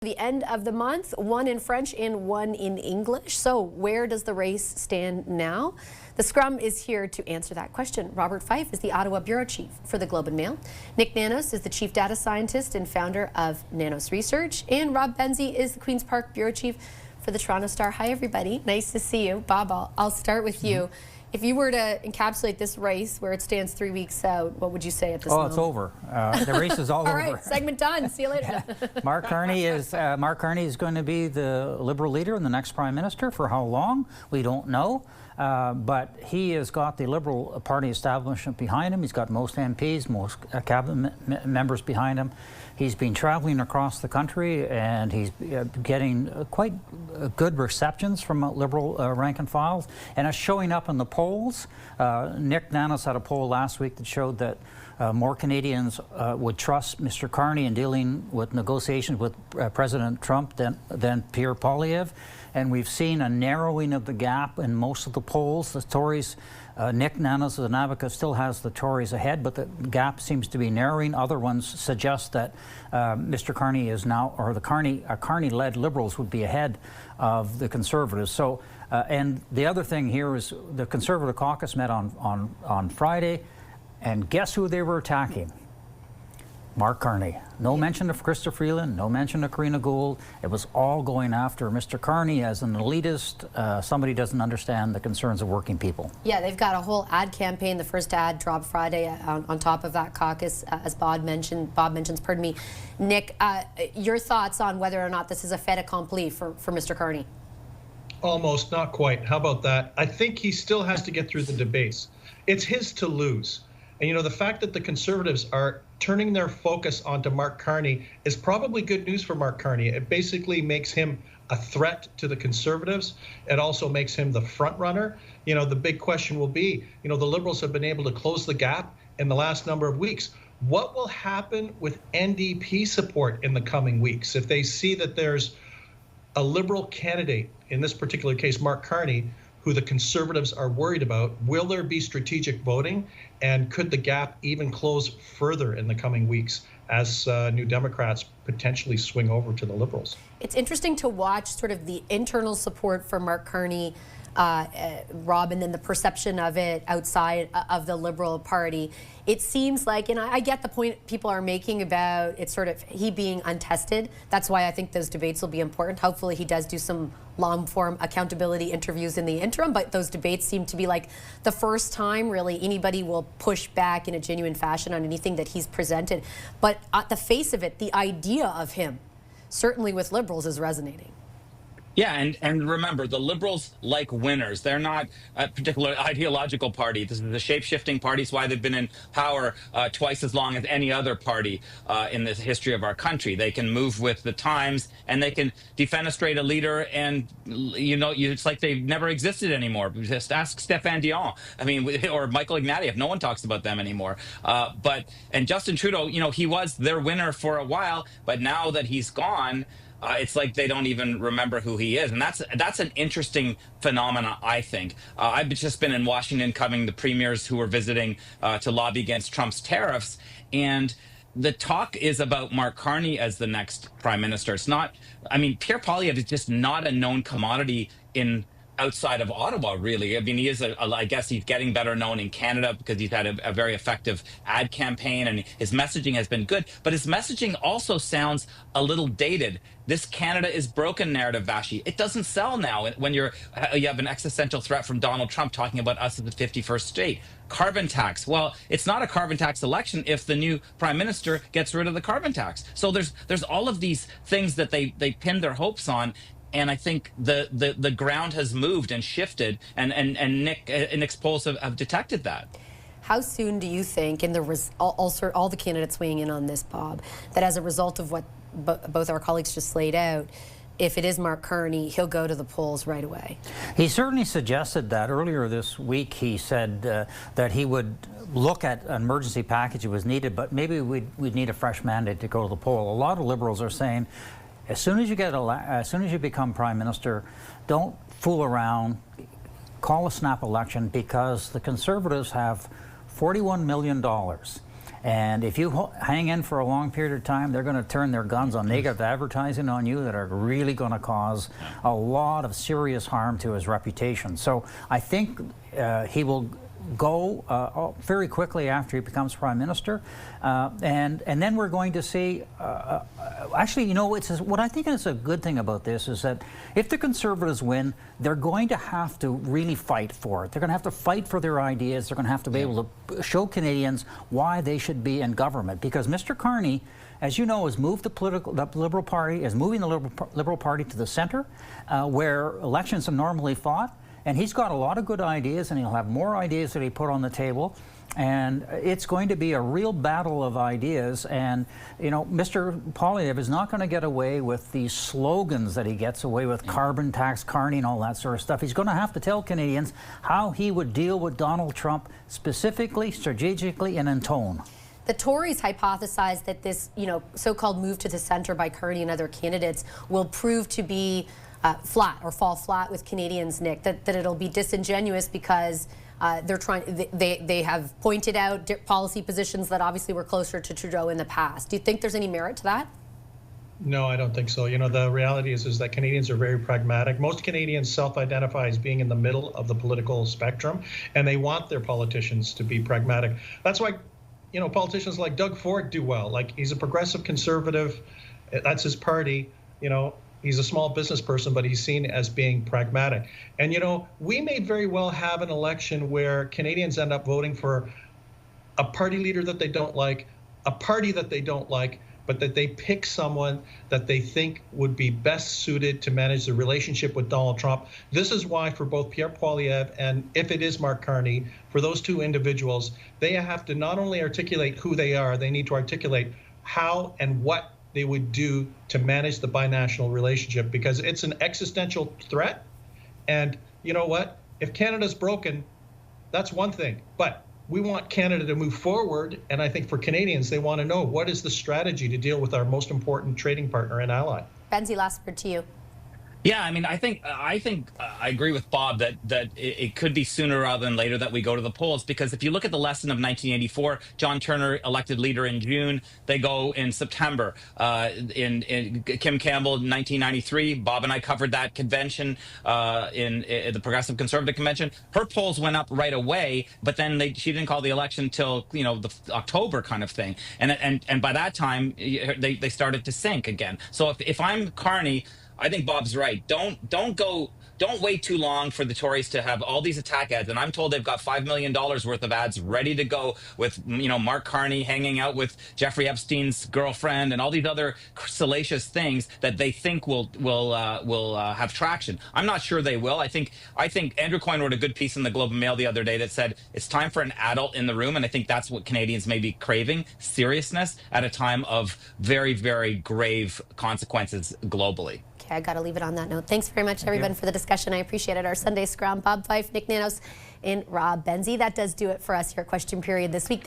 the end of the month, one in French and one in English. So where does the race stand now? The Scrum is here to answer that question. Robert Fife is the Ottawa Bureau Chief for the Globe and Mail. Nick Nanos is the Chief Data Scientist and founder of Nanos Research. And Rob Benzie is the Queen's Park Bureau Chief for the Toronto Star. Hi, everybody. Nice to see you. Bob, I'll start with you. If you were to encapsulate this race where it stands 3 weeks out, what would you say at this moment? Oh, it's over. The race is all over. All right, segment done. See you later. Mark Carney is going to be the Liberal leader and the next Prime Minister. For how long? We don't know. But he has got the Liberal Party establishment behind him. He's got most MPs, most cabinet members behind him. He's been traveling across the country and he's getting quite good receptions from Liberal rank and files, and it's showing up in the polls. Nick Nanos had a poll last week that showed that more Canadians would trust Mr. Carney in dealing with negotiations with President Trump than Pierre Poilievre. And we've seen a narrowing of the gap in most of the polls. The Tories, Nick Nanos as an advocate still has the Tories ahead, but the gap seems to be narrowing. Other ones suggest that Mr. Carney is now, or the Carney-led Liberals would be ahead of the Conservatives. So, and the other thing here is the Conservative caucus met on Friday, and guess who they were attacking? Mark Carney. No mention of Chrystia Freeland, no mention of Karina Gould. It was all going after Mr. Carney as an elitist, somebody who doesn't understand the concerns of working people. Yeah, they've got a whole ad campaign. The first ad dropped Friday on top of that caucus, as Bob mentions, pardon me. Nick, your thoughts on whether or not this is a fait accompli for Mr. Carney? Almost, not quite. How about that? I think he still has to get through the debates. It's his to lose. And, you know, the fact that the Conservatives are turning their focus onto Mark Carney is probably good news for Mark Carney. It basically makes him a threat to the Conservatives. It also makes him the front runner. You know, the big question will be, you know, the Liberals have been able to close the gap in the last number of weeks. What will happen with NDP support in the coming weeks if they see that there's a Liberal candidate, in this particular case, Mark Carney, who the Conservatives are worried about? Will there be strategic voting, and could the gap even close further in the coming weeks as New Democrats potentially swing over to the Liberals? It's interesting to watch sort of the internal support for Mark Carney, Rob, and then the perception of it outside of the Liberal Party. It seems like, and I get the point people are making about it's sort of he being untested. That's why I think those debates will be important. Hopefully he does do some long-form accountability interviews in the interim, but those debates seem to be like the first time really anybody will push back in a genuine fashion on anything that he's presented. But at the face of it, the idea of him, certainly with Liberals, is resonating. Yeah, and remember, the Liberals like winners. They're not a particular ideological party. This is the shape-shifting party. It's why they've been in power twice as long as any other party in the history of our country. They can move with the times, and they can defenestrate a leader, and you know, it's like they've never existed anymore. Just ask Stéphane Dion, I mean, or Michael Ignatieff. No one talks about them anymore. And Justin Trudeau, you know, he was their winner for a while, but now that he's gone, it's like they don't even remember who he is. And that's an interesting phenomena, I think. I've just been in Washington covering the premiers who were visiting to lobby against Trump's tariffs. And the talk is about Mark Carney as the next prime minister. It's not, I mean, Pierre Poilievre is just not a known commodity outside of Ottawa, really. I mean, he is, I guess he's getting better known in Canada because he's had a very effective ad campaign and his messaging has been good. But his messaging also sounds a little dated. This Canada is broken narrative, Vashi. It doesn't sell now when you have an existential threat from Donald Trump talking about us as the 51st state. Carbon tax. Well, it's not a carbon tax election if the new prime minister gets rid of the carbon tax. So there's all of these things that they pin their hopes on. And I think the ground has moved and shifted, and Nick's polls have detected that. How soon do you think, and all the candidates weighing in on this, Bob, that as a result of what both our colleagues just laid out, if it is Mark Carney, he'll go to the polls right away? He certainly suggested that. Earlier this week he said that he would look at an emergency package if it was needed, but maybe we'd need a fresh mandate to go to the poll. A lot of Liberals are saying, as soon as you become Prime Minister, don't fool around, call a snap election, because the Conservatives have $41 million And if you hang in for a long period of time, they're going to turn their guns on negative advertising on you that are really going to cause a lot of serious harm to his reputation. So I think he will go very quickly after he becomes Prime Minister. And then we're going to see, actually, you know, what I think is a good thing about this is that if the Conservatives win, they're going to have to really fight for it. They're going to have to fight for their ideas. They're going to have to be able to show Canadians why they should be in government. Because Mr. Carney, as you know, has moved the Liberal Party, is moving the Liberal Party to the centre, where elections are normally fought. And he's got a lot of good ideas, and he'll have more ideas that he put on the table. And it's going to be a real battle of ideas. And, you know, Mr. Poilievre is not going to get away with these slogans that he gets away with, carbon tax, Carney, and all that sort of stuff. He's going to have to tell Canadians how he would deal with Donald Trump specifically, strategically, and in tone. The Tories hypothesize that this, you know, so-called move to the centre by Carney and other candidates will prove to be flat or fall flat with Canadians, Nick, that it'll be disingenuous because they're trying, they have pointed out policy positions that obviously were closer to Trudeau in the past. Do you think there's any merit to that? No, I don't think so. You know, the reality is that Canadians are very pragmatic. Most Canadians self-identify as being in the middle of the political spectrum, and they want their politicians to be pragmatic. That's why, you know, politicians like Doug Ford do well. Like, he's a progressive conservative. That's his party, you know. He's a small business person, but he's seen as being pragmatic. And, you know, we may very well have an election where Canadians end up voting for a party leader that they don't like, a party that they don't like, but that they pick someone that they think would be best suited to manage the relationship with Donald Trump. This is why for both Pierre Poilievre and, if it is Mark Carney, for those two individuals, they have to not only articulate who they are, they need to articulate how and what they would do to manage the binational relationship, because it's an existential threat. And you know what? If Canada's broken, that's one thing. But we want Canada to move forward. And I think for Canadians, they want to know, what is the strategy to deal with our most important trading partner and ally? Benzie, last word to you. Yeah, I mean, I think I agree with Bob that it could be sooner rather than later that we go to the polls, because if you look at the lesson of 1984, John Turner elected leader in June, they go in September. In Kim Campbell, 1993, Bob and I covered that convention in the Progressive Conservative Convention. Her polls went up right away, but then she didn't call the election till, you know, the October kind of thing, and by that time they started to sink again. So if I'm Carney, I think Bob's right. Don't wait too long for the Tories to have all these attack ads. And I'm told they've got $5 million worth of ads ready to go with, you know, Mark Carney hanging out with Jeffrey Epstein's girlfriend and all these other salacious things that they think will have traction. I'm not sure they will. I think Andrew Coyne wrote a good piece in the Globe and Mail the other day that said it's time for an adult in the room, and I think that's what Canadians may be craving: seriousness at a time of very, very grave consequences globally. I got to leave it on that note. Thanks very much, everyone, for the discussion. I appreciate it. Our Sunday Scrum, Bob Fife, Nick Nanos, and Rob Benzie. That does do it for us here at Question Period this week.